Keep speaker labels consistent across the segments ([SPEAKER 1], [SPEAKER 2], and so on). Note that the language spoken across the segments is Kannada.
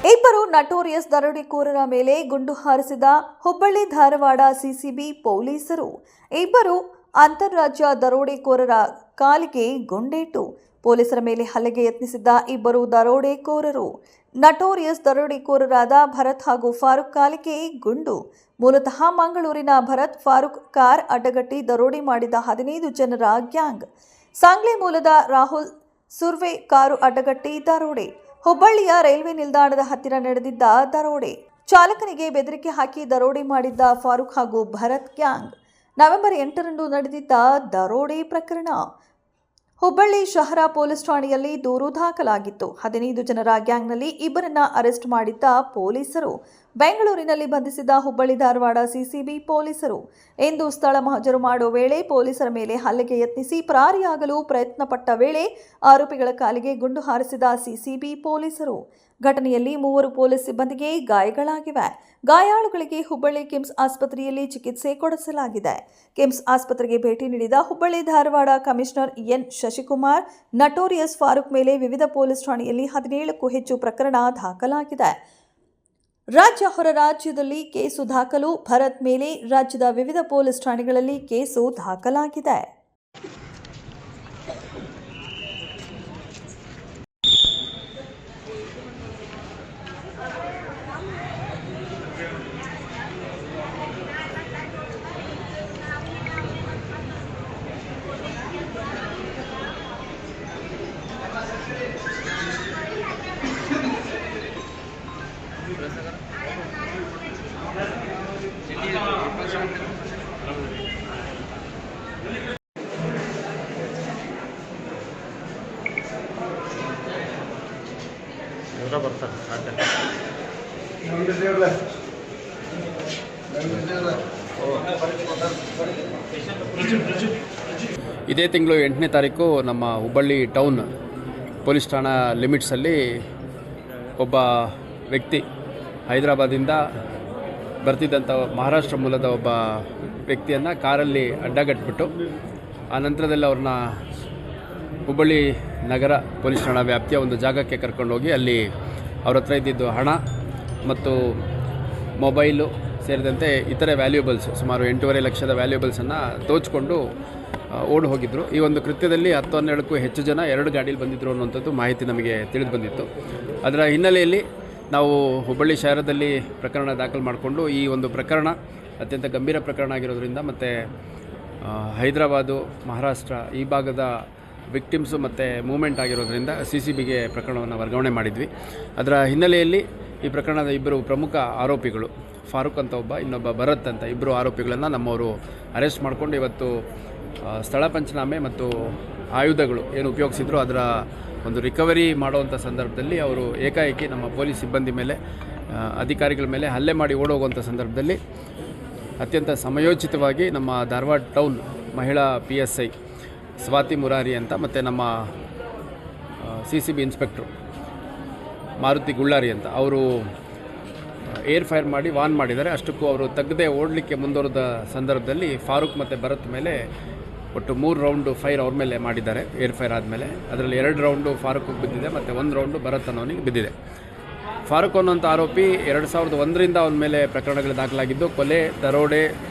[SPEAKER 1] ಇಬ್ಬರು ನಟೋರಿಯಸ್ ದರೋಡೆಕೋರರ ಮೇಲೆ ಗುಂಡು ಹಾರಿಸಿದ ಹುಬ್ಬಳ್ಳಿ ಧಾರವಾಡ ಸಿಸಿಬಿ ಪೊಲೀಸರು. ಇಬ್ಬರು ಅಂತಾರಾಜ್ಯ ದರೋಡೆಕೋರರ ಕಾಲಿಗೆ ಗುಂಡೇಟು. ಪೊಲೀಸರ ಮೇಲೆ ಹಲ್ಲೆಗೆ ಯತ್ನಿಸಿದ್ದ ಇಬ್ಬರು ದರೋಡೆಕೋರರು ನಟೋರಿಯಸ್ ದರೋಡೆಕೋರರಾದ ಭರತ್ ಹಾಗೂ ಫಾರೂಕ್ ಕಾಲಿಗೆ ಗುಂಡು. ಮೂಲತಃ ಮಂಗಳೂರಿನ ಭರತ್ ಫಾರೂಕ್ ಕಾರ್ ಅಡ್ಡಗಟ್ಟಿ ದರೋಡೆ ಮಾಡಿದ 15 ಜನರ ಗ್ಯಾಂಗ್. ಸಾಂಗ್ಲಿ ಮೂಲದ ರಾಹುಲ್ ಸುರ್ವೆ ಕಾರು ಅಡ್ಡಗಟ್ಟಿ ದರೋಡೆ. ಹುಬ್ಬಳ್ಳಿಯ ರೈಲ್ವೆ ನಿಲ್ದಾಣದ ಹತ್ತಿರ ನಡೆದಿದ್ದ ದರೋಡೆ. ಚಾಲಕನಿಗೆ ಬೆದರಿಕೆ ಹಾಕಿ ದರೋಡೆ ಮಾಡಿದ್ದ ಫಾರೂಕ್ ಹಾಗೂ ಭರತ್ ಗ್ಯಾಂಗ್. ನವೆಂಬರ್ 8ರಂದು ನಡೆದಿದ್ದ ದರೋಡೆ ಪ್ರಕರಣ ಹುಬ್ಬಳ್ಳಿ ಶಹರ ಪೊಲೀಸ್ ಠಾಣೆಯಲ್ಲಿ ದೂರು ದಾಖಲಾಗಿತ್ತು. 15 ಜನರ ಗ್ಯಾಂಗ್ನಲ್ಲಿ ಇಬ್ಬರನ್ನ ಅರೆಸ್ಟ್ ಮಾಡಿದ್ದ ಪೊಲೀಸರು. ಬೆಂಗಳೂರಿನಲ್ಲಿ ಬಂಧಿಸಿದ ಹುಬ್ಬಳ್ಳಿ ಧಾರವಾಡ ಸಿಸಿಬಿ ಪೊಲೀಸರು ಇಂದು ಸ್ಥಳ ಮಹಜರು ಮಾಡುವ ವೇಳೆ ಪೊಲೀಸರ ಮೇಲೆ ಹಲ್ಲೆಗೆ ಯತ್ನಿಸಿ ಪರಾರಿಯಾಗಲು ಪ್ರಯತ್ನಪಟ್ಟ ವೇಳೆ ಆರೋಪಿಗಳ ಕಾಲಿಗೆ ಗುಂಡು ಹಾರಿಸಿದ ಸಿಸಿಬಿ ಪೊಲೀಸರು. ಘಟನೆಯಲ್ಲಿ 3 ಪೊಲೀಸ್ ಸಿಬ್ಬಂದಿಗೆ ಗಾಯಗಳಾಗಿವೆ. ಗಾಯಾಳುಗಳಿಗೆ ಹುಬ್ಬಳ್ಳಿ ಕಿಮ್ಸ್ ಆಸ್ಪತ್ರೆಯಲ್ಲಿ ಚಿಕಿತ್ಸೆ ಕೊಡಿಸಲಾಗಿದೆ. ಕಿಮ್ಸ್ ಆಸ್ಪತ್ರೆಗೆ ಭೇಟಿ ನೀಡಿದ Hubballi Dharwad commissioner N Shashikumar, notorious Farooq ಮೇಲೆ ವಿವಿಧ ಪೊಲೀಸ್ ಠಾಣೆಯಲ್ಲಿ 17ಕ್ಕೂ ಹೆಚ್ಚು ಪ್ರಕರಣ ದಾಖಲಾಗಿದೆ. ರಾಜ್ಯ ಹೊರ ರಾಜ್ಯದಲ್ಲಿ ಕೇಸು ದಾಖಲು. ಭರತ್ ಮೇಲೆ ರಾಜ್ಯದ ವಿವಿಧ ಪೊಲೀಸ್ ಠಾಣೆಗಳಲ್ಲಿ ಕೇಸು ದಾಖಲಾಗಿದೆ.
[SPEAKER 2] ಇದೇ ತಿಂಗಳು 8ನೇ ತಾರೀಕು ನಮ್ಮ ಹುಬ್ಬಳ್ಳಿ ಟೌನ್ ಪೊಲೀಸ್ ಠಾಣಾ ಲಿಮಿಟ್ಸಲ್ಲಿ ಒಬ್ಬ ವ್ಯಕ್ತಿ ಹೈದರಾಬಾದಿಂದ ಬರ್ತಿದ್ದಂಥ ಮಹಾರಾಷ್ಟ್ರ ಮೂಲದ ಒಬ್ಬ ವ್ಯಕ್ತಿಯನ್ನು ಕಾರಲ್ಲಿ ಅಡ್ಡಗಟ್ಬಿಟ್ಟು ಆ ನಂತರದಲ್ಲಿ ಅವ್ರನ್ನ ಹುಬ್ಬಳ್ಳಿ ನಗರ ಪೊಲೀಸ್ ಠಾಣಾ ವ್ಯಾಪ್ತಿಯ ಒಂದು ಜಾಗಕ್ಕೆ ಕರ್ಕೊಂಡೋಗಿ ಅಲ್ಲಿ ಅವ್ರ ಹತ್ರ ಇದ್ದಿದ್ದು ಹಣ ಮತ್ತು ಮೊಬೈಲು ಸೇರಿದಂತೆ ಇತರೆ ವ್ಯಾಲ್ಯೂಬಲ್ಸ್ ಸುಮಾರು 8.5 ಲಕ್ಷದ ವ್ಯಾಲ್ಯೂಬಲ್ಸನ್ನು ದೋಚಿಕೊಂಡು ಓಡಿ ಹೋಗಿದ್ದರು. ಈ ಒಂದು ಕೃತ್ಯದಲ್ಲಿ 10-12ಕ್ಕೂ ಹೆಚ್ಚು ಜನ 2 ಗಾಡೀಲಿ ಬಂದಿದ್ದರು ಅನ್ನುವಂಥದ್ದು ಮಾಹಿತಿ ನಮಗೆ ತಿಳಿದು ಬಂದಿತ್ತು. ಅದರ ಹಿನ್ನೆಲೆಯಲ್ಲಿ ನಾವು ಹುಬ್ಬಳ್ಳಿ ಶಹರದಲ್ಲಿ ಪ್ರಕರಣ ದಾಖಲು ಮಾಡಿಕೊಂಡು ಈ ಒಂದು ಪ್ರಕರಣ ಅತ್ಯಂತ ಗಂಭೀರ ಪ್ರಕರಣ ಆಗಿರೋದ್ರಿಂದ ಮತ್ತು ಹೈದರಾಬಾದು ಮಹಾರಾಷ್ಟ್ರ ಈ ಭಾಗದ ವಿಕ್ಟಿಮ್ಸು ಮತ್ತು ಮೂವ್ಮೆಂಟ್ ಆಗಿರೋದ್ರಿಂದ CCBಗೆ ಪ್ರಕರಣವನ್ನು ವರ್ಗಾವಣೆ ಮಾಡಿದ್ವಿ. ಅದರ ಹಿನ್ನೆಲೆಯಲ್ಲಿ ಈ ಪ್ರಕರಣದ ಇಬ್ಬರು ಪ್ರಮುಖ ಆರೋಪಿಗಳು ಫಾರೂಕ್ ಅಂತ ಒಬ್ಬ, ಇನ್ನೊಬ್ಬ ಭರತ್ ಅಂತ ಇಬ್ಬರು ಆರೋಪಿಗಳನ್ನು ನಮ್ಮವರು ಅರೆಸ್ಟ್ ಮಾಡಿಕೊಂಡು ಇವತ್ತು ಸ್ಥಳ ಪಂಚನಾಮೆ ಮತ್ತು ಆಯುಧಗಳು ಏನು ಉಪಯೋಗಿಸಿದ್ರು ಅದರ ಒಂದು ರಿಕವರಿ ಮಾಡುವಂಥ ಸಂದರ್ಭದಲ್ಲಿ ಅವರು ಏಕಾಏಕಿ ನಮ್ಮ ಪೊಲೀಸ್ ಸಿಬ್ಬಂದಿ ಮೇಲೆ ಅಧಿಕಾರಿಗಳ ಮೇಲೆ ಹಲ್ಲೆ ಮಾಡಿ ಓಡೋಗುವಂಥ ಸಂದರ್ಭದಲ್ಲಿ ಅತ್ಯಂತ ಸಮಯೋಚಿತವಾಗಿ ನಮ್ಮ ಧಾರವಾಡ ಟೌನ್ ಮಹಿಳಾ PSI ಸ್ವಾತಿ ಮುರಾರಿ ಅಂತ ಮತ್ತು ನಮ್ಮ CCB ಇನ್ಸ್ಪೆಕ್ಟ್ರು ಮಾರುತಿ ಗುಳ್ಳಾರಿ ಅಂತ ಅವರು ಏರ್ ಫೈರ್ ಮಾಡಿ ವಾನ್ ಮಾಡಿದ್ದಾರೆ. ಅಷ್ಟಕ್ಕೂ ಅವರು ತಗ್ಗದೆ ಓಡಲಿಕ್ಕೆ ಮುಂದುವರೆದ ಸಂದರ್ಭದಲ್ಲಿ ಫಾರೂಕ್ ಮತ್ತು ಭರತ್ ಮೇಲೆ ಒಟ್ಟು 3 ರೌಂಡು ಫೈರ್ ಅವ್ರ ಮೇಲೆ ಮಾಡಿದ್ದಾರೆ. ಏರ್ ಫೈರ್ ಆದಮೇಲೆ ಅದರಲ್ಲಿ 2 ರೌಂಡು ಫಾರೂಕ್ಗೆ ಬಿದ್ದಿದೆ ಮತ್ತು 1 ರೌಂಡು ಭರತ್ ಅನ್ನೋನಿಗೆ ಬಿದ್ದಿದೆ. ಫಾರೂಕ್ ಅನ್ನೋಂಥ ಆರೋಪಿ 2001ರಿಂದ ಅವನ ಮೇಲೆ ಪ್ರಕರಣಗಳು ದಾಖಲಾಗಿದ್ದು ಕೊಲೆ, ದರೋಡೆ,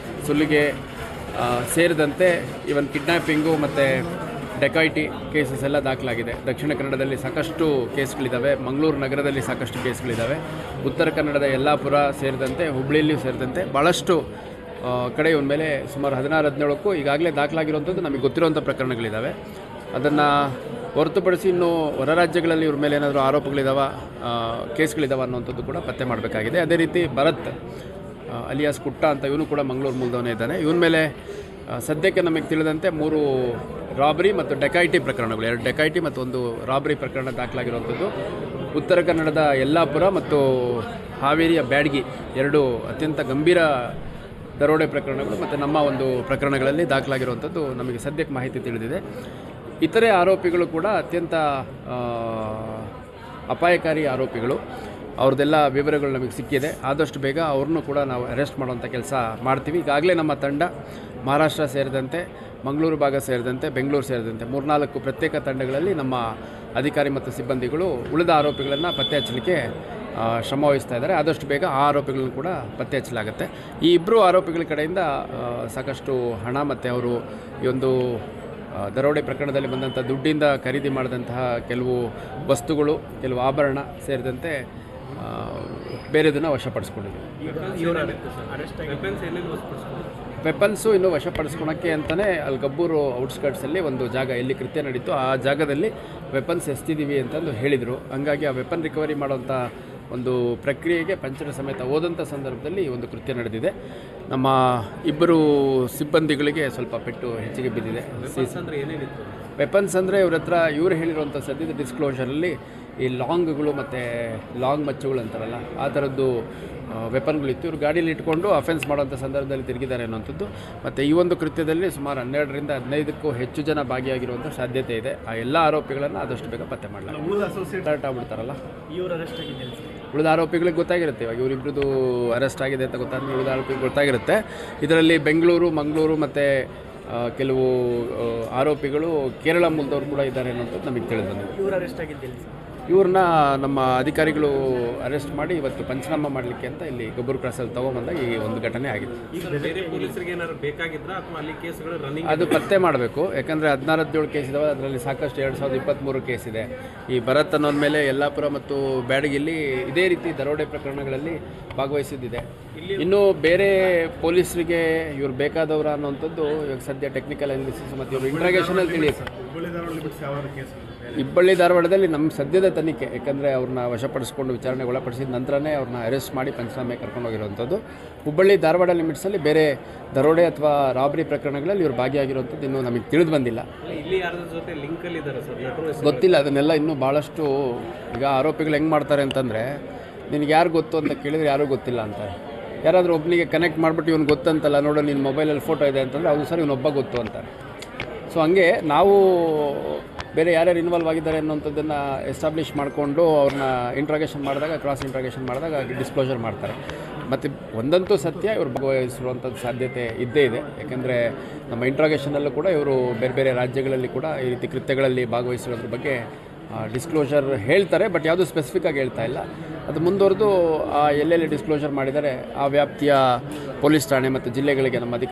[SPEAKER 2] ಸುಲಿಗೆ ಸೇರಿದಂತೆ ಇವನ್ ಕಿಡ್ನ್ಯಾಪಿಂಗು ಮತ್ತು ಡೆಕಾಯಿಟಿ ಕೇಸಸ್ ಎಲ್ಲ ದಾಖಲಾಗಿದೆ. ದಕ್ಷಿಣ ಕನ್ನಡದಲ್ಲಿ ಸಾಕಷ್ಟು ಕೇಸ್ಗಳಿದ್ದಾವೆ, ಮಂಗಳೂರು ನಗರದಲ್ಲಿ ಸಾಕಷ್ಟು ಕೇಸ್ಗಳಿದ್ದಾವೆ, ಉತ್ತರ ಕನ್ನಡದ ಯಲ್ಲಾಪುರ ಸೇರಿದಂತೆ ಹುಬ್ಬಳ್ಳಿಯಲ್ಲಿಯೂ ಸೇರಿದಂತೆ ಭಾಳಷ್ಟು ಕಡೆ ಇವನ ಮೇಲೆ ಸುಮಾರು 16-17ಕ್ಕೂ ಈಗಾಗಲೇ ದಾಖಲಾಗಿರುವಂಥದ್ದು ನಮಗೆ ಗೊತ್ತಿರುವಂಥ ಪ್ರಕರಣಗಳಿದ್ದಾವೆ. ಅದನ್ನು ಹೊರತುಪಡಿಸಿ ಇನ್ನೂ ಹೊರ ರಾಜ್ಯಗಳಲ್ಲಿ ಇವ್ರ ಮೇಲೆ ಏನಾದರೂ ಆರೋಪಗಳಿದ್ದಾವೆ, ಕೇಸ್ಗಳಿದ್ದಾವೆ ಅನ್ನೋಂಥದ್ದು ಕೂಡ ಪತ್ತೆ ಮಾಡಬೇಕಾಗಿದೆ. ಅದೇ ರೀತಿ ಭರತ್ ಅಲಿಯಾಸ್ ಕುಟ್ಟ ಅಂತ ಇವನು ಕೂಡ ಮಂಗಳೂರು ಮೂಲದವನೇ ಇದ್ದಾನೆ. ಇವನ ಮೇಲೆ ಸದ್ಯಕ್ಕೆ ನಮಗೆ ತಿಳಿದಂತೆ 3 ರಾಬರಿ ಮತ್ತು ಡೆಕಾಯಿಟಿ ಪ್ರಕರಣಗಳು, 2 ಡೆಕಾಯಿಟಿ ಮತ್ತು 1 ರಾಬರಿ ಪ್ರಕರಣ ದಾಖಲಾಗಿರುವಂಥದ್ದು. ಉತ್ತರ ಕನ್ನಡದ ಯಲ್ಲಾಪುರ ಮತ್ತು ಹಾವೇರಿಯ ಬ್ಯಾಡಗಿ 2 ಅತ್ಯಂತ ಗಂಭೀರ ದರೋಡೆ ಪ್ರಕರಣಗಳು ಮತ್ತು ನಮ್ಮ ಒಂದು ಪ್ರಕರಣಗಳಲ್ಲಿ ದಾಖಲಾಗಿರುವಂಥದ್ದು ನಮಗೆ ಸದ್ಯಕ್ಕೆ ಮಾಹಿತಿ ತಿಳಿದಿದೆ. ಇತರೆ ಆರೋಪಿಗಳು ಕೂಡ ಅತ್ಯಂತ ಅಪಾಯಕಾರಿ ಆರೋಪಿಗಳು. ಅವ್ರದ್ದೆಲ್ಲ ವಿವರಗಳು ನಮಗೆ ಸಿಕ್ಕಿದೆ. ಆದಷ್ಟು ಬೇಗ ಅವ್ರನ್ನೂ ಕೂಡ ನಾವು ಅರೆಸ್ಟ್ ಮಾಡುವಂಥ ಕೆಲಸ ಮಾಡ್ತೀವಿ. ಈಗಾಗಲೇ ನಮ್ಮ ತಂಡ ಮಹಾರಾಷ್ಟ್ರ ಸೇರಿದಂತೆ, ಮಂಗಳೂರು ಭಾಗ ಸೇರಿದಂತೆ, ಬೆಂಗಳೂರು ಸೇರಿದಂತೆ 3-4 ಪ್ರತ್ಯೇಕ ತಂಡಗಳಲ್ಲಿ ನಮ್ಮ ಅಧಿಕಾರಿ ಮತ್ತು ಸಿಬ್ಬಂದಿಗಳು ಉಳಿದ ಆರೋಪಿಗಳನ್ನು ಪತ್ತೆ ಹಚ್ಚಲಿಕ್ಕೆ ಶ್ರಮ ವಹಿಸ್ತಾ ಇದ್ದಾರೆ. ಆದಷ್ಟು ಬೇಗ ಆ ಆರೋಪಿಗಳನ್ನು ಕೂಡ ಪತ್ತೆ ಹಚ್ಚಲಾಗುತ್ತೆ. ಈ ಇಬ್ಬರು ಆರೋಪಿಗಳ ಕಡೆಯಿಂದ ಸಾಕಷ್ಟು ಹಣ ಮತ್ತು ಅವರು ಈ ಒಂದು ದರೋಡೆ ಪ್ರಕರಣದಲ್ಲಿ ಬಂದಂಥ ದುಡ್ಡಿಂದ ಖರೀದಿ ಮಾಡಿದಂತಹ ಕೆಲವು ವಸ್ತುಗಳು, ಕೆಲವು ಆಭರಣ ಸೇರಿದಂತೆ ಬೇರೆದನ್ನು ವಶಪಡಿಸ್ಕೊಂಡಿದ್ದೀವಿ. ವೆಪನ್ಸು ಇನ್ನೂ ವಶಪಡಿಸ್ಕೊಳಕ್ಕೆ ಅಂತಲೇ ಅಲ್ಲಿ ಗಬ್ಬೂರು ಔಟ್ಸ್ಕರ್ಟ್ಸಲ್ಲಿ ಒಂದು ಜಾಗ ಎಲ್ಲಿ ಕೃತ್ಯ ನಡೀತು ಆ ಜಾಗದಲ್ಲಿ ವೆಪನ್ಸ್ ಎಸ್ತಿದ್ದೀವಿ ಅಂತಂದು ಹೇಳಿದರು. ಹಂಗಾಗಿ ಆ ವೆಪನ್ ರಿಕವರಿ ಮಾಡೋಂಥ ಒಂದು ಪ್ರಕ್ರಿಯೆಗೆ ಪಂಚರ ಸಮೇತ ಹೋದಂಥ ಸಂದರ್ಭದಲ್ಲಿ ಒಂದು ಕೃತ್ಯ ನಡೆದಿದೆ. ನಮ್ಮ ಇಬ್ಬರು ಸಿಬ್ಬಂದಿಗಳಿಗೆ ಸ್ವಲ್ಪ ಪೆಟ್ಟು ಹೆಚ್ಚಿಗೆ ಬಿದ್ದಿದೆ. ವೆಪನ್ಸ್ ಅಂದರೆ ಇವ್ರು ಹೇಳಿರುವಂಥ ಸದ್ಯದ ಡಿಸ್ಕ್ಲೋಷರಲ್ಲಿ ಈ ಲಾಂಗ್ಗಳು ಮತ್ತು ಲಾಂಗ್ ಮಚ್ಚುಗಳು ಅಂತಾರಲ್ಲ ಆ ಥರದ್ದು ವೆಪನ್ಗಳಿತ್ತು. ಇವರು ಗಾಡೀಲಿ ಇಟ್ಕೊಂಡು ಅಫೆನ್ಸ್ ಮಾಡೋಂಥ ಸಂದರ್ಭದಲ್ಲಿ ತಿರುಗಿದ್ದಾರೆ ಅನ್ನೋಂಥದ್ದು. ಮತ್ತು ಈ ಒಂದು ಕೃತ್ಯದಲ್ಲಿ ಸುಮಾರು 12ರಿಂದ 15ಕ್ಕೂ ಹೆಚ್ಚು ಜನ ಭಾಗಿಯಾಗಿರುವಂಥ ಸಾಧ್ಯತೆ ಇದೆ. ಆ ಎಲ್ಲ ಆರೋಪಿಗಳನ್ನು ಆದಷ್ಟು ಬೇಗ ಪತ್ತೆ ಮಾಡಲಾಗಿದೆ. ಸ್ಟಾರ್ಟ್ ಆಗ್ಬಿಡ್ತಾರಲ್ಲ, ಉಳಿದ ಆರೋಪಿಗಳಿಗೆ ಗೊತ್ತಾಗಿರುತ್ತೆ. ಇವಾಗ ಇವರಿಬ್ಬರದು ಅರೆಸ್ಟ್ ಆಗಿದೆ ಅಂತ ಗೊತ್ತಾದ್ರೆ ಉಳಿದ ಆರೋಪಿಗಳಿಗೆ ಗೊತ್ತಾಗಿರುತ್ತೆ. ಇದರಲ್ಲಿ ಬೆಂಗಳೂರು, ಮಂಗಳೂರು ಮತ್ತು ಕೆಲವು ಆರೋಪಿಗಳು ಕೇರಳ ಮೂಲದವ್ರು ಕೂಡ ಇದ್ದಾರೆ ಅನ್ನೋಂಥದ್ದು ನಮಗೆ ತಿಳಿದು ಬಂದಿದೆ. ಇವ್ರನ್ನ ನಮ್ಮ ಅಧಿಕಾರಿಗಳು ಅರೆಸ್ಟ್ ಮಾಡಿ ಇವತ್ತು ಪಂಚನಾಮ ಮಾಡಲಿಕ್ಕೆ ಅಂತ ಇಲ್ಲಿ ಗಬ್ಬೂರು ಕ್ರಾಸಲ್ಲಿ ತೊಗೊಂಬಂದಾಗ ಈ ಒಂದು ಘಟನೆ ಆಗಿದೆ. ಅದು ಪತ್ತೆ ಮಾಡಬೇಕು. ಯಾಕಂದರೆ 16-17 ಕೇಸ್ ಇದಾವೆ. ಅದರಲ್ಲಿ ಸಾಕಷ್ಟು 2023 ಕೇಸ್ ಇದೆ. ಈ ಭರತ್ ಅನ್ನೋದ ಮೇಲೆ ಯಲ್ಲಾಪುರ ಮತ್ತು ಬ್ಯಾಡಗಿಲ್ಲಿ ಇದೇ ರೀತಿ ದರೋಡೆ ಪ್ರಕರಣಗಳಲ್ಲಿ ಭಾಗವಹಿಸಿದ್ದಿದೆ. ಇನ್ನು ಬೇರೆ ಪೊಲೀಸರಿಗೆ ಇವ್ರು ಬೇಕಾದವರ ಅನ್ನೋಂಥದ್ದು ಇವಾಗ ಸದ್ಯ ಟೆಕ್ನಿಕಲ್ ಅನಾಲಿಸಿಸ್ ಮತ್ತು ಇವರು ಇಂಟ್ರಾಗೇಷನಲ್ಲಿ ತಿಳಿಯುತ್ತೆ. ಹುಬ್ಬಳ್ಳಿ ಧಾರವಾಡದಲ್ಲಿ ನಮ್ಮ ಸದ್ಯದ ತನಿಖೆ, ಯಾಕಂದರೆ ಅವ್ರನ್ನ ವಶಪಡಿಸ್ಕೊಂಡು ವಿಚಾರಣೆಗೆ ಒಳಪಡಿಸಿದ ನಂತರನೇ ಅವ್ರನ್ನ ಅರೆಸ್ಟ್ ಮಾಡಿ ಪಂಚನಾಮೆ ಕರ್ಕೊಂಡೋಗಿರುವಂಥದ್ದು. ಹುಬ್ಬಳ್ಳಿ ಧಾರವಾಡ ಲಿಮಿಟ್ಸಲ್ಲಿ ಬೇರೆ ದರೋಡೆ ಅಥವಾ ರಾಬರಿ ಪ್ರಕರಣಗಳಲ್ಲಿ ಇವರು ಭಾಗಿಯಾಗಿರುವಂಥದ್ದು ಇನ್ನೂ ನಮಗೆ ತಿಳಿದು ಬಂದಿಲ್ಲ. ಗೊತ್ತಿಲ್ಲ, ಅದನ್ನೆಲ್ಲ ಇನ್ನೂ ಭಾಳಷ್ಟು. ಈಗ ಆರೋಪಿಗಳು ಹೆಂಗೆ ಮಾಡ್ತಾರೆ ಅಂತಂದರೆ, ನಿನಗೆ ಯಾರು ಗೊತ್ತು ಅಂತ ಕೇಳಿದರೆ ಯಾರೂ ಗೊತ್ತಿಲ್ಲ ಅಂತಾರೆ. ಯಾರಾದರೂ ಒಬ್ಬನಿಗೆ ಕನೆಕ್ಟ್ ಮಾಡಿಬಿಟ್ಟು ಇವನು ಗೊತ್ತಂತಲ್ಲ, ನೋಡೋ ನಿನ್ನ ಮೊಬೈಲಲ್ಲಿ ಫೋಟೋ ಇದೆ ಅಂತಂದರೆ ಹೌದು ಸರ್ ಇವನೊಬ್ಬ ಗೊತ್ತು ಅಂತಾರೆ. ಸೊ ಹಂಗೆ ನಾವು ಬೇರೆ ಯಾರ್ಯಾರು ಇನ್ವಾಲ್ವ್ ಆಗಿದ್ದಾರೆ ಅನ್ನೋಂಥದ್ದನ್ನು ಎಸ್ಟಾಬ್ಲಿಷ್ ಮಾಡಿಕೊಂಡು ಅವ್ರನ್ನ ಇಂಟ್ರಾಗೇಷನ್ ಮಾಡಿದಾಗ, ಕ್ರಾಸ್ ಇಂಟ್ರಾಗೇಷನ್ ಮಾಡಿದಾಗ ಡಿಸ್ಕ್ಲೋಷರ್ ಮಾಡ್ತಾರೆ. ಮತ್ತು ಒಂದಂತೂ ಸತ್ಯ, ಇವರು ಭಾಗವಹಿಸಿರುವಂಥದ್ದು ಸಾಧ್ಯತೆ ಇದ್ದೇ ಇದೆ. ಯಾಕೆಂದರೆ ನಮ್ಮ ಇಂಟ್ರಾಗೇಷನಲ್ಲೂ ಕೂಡ ಇವರು ಬೇರೆ ಬೇರೆ ರಾಜ್ಯಗಳಲ್ಲಿ ಕೂಡ ಈ ರೀತಿ ಕೃತ್ಯಗಳಲ್ಲಿ ಭಾಗವಹಿಸಿರೋದ್ರ ಬಗ್ಗೆ ಡಿಸ್ಕ್ಲೋಷರ್ ಹೇಳ್ತಾರೆ. ಬಟ್ ಯಾವುದೂ ಸ್ಪೆಸಿಫಿಕ್ಕಾಗಿ ಹೇಳ್ತಾ ಇಲ್ಲ. ಅದು ಮುಂದುವರೆದು ಎಲ್ಲೆಲ್ಲಿ ಡಿಸ್ಕ್ಲೋಷರ್ ಮಾಡಿದ್ದಾರೆ ಆ ವ್ಯಾಪ್ತಿಯ ಪೊಲೀಸ್ ಠಾಣೆ ಮತ್ತು ಜಿಲ್ಲೆಗಳಿಗೆ ನಮ್ಮ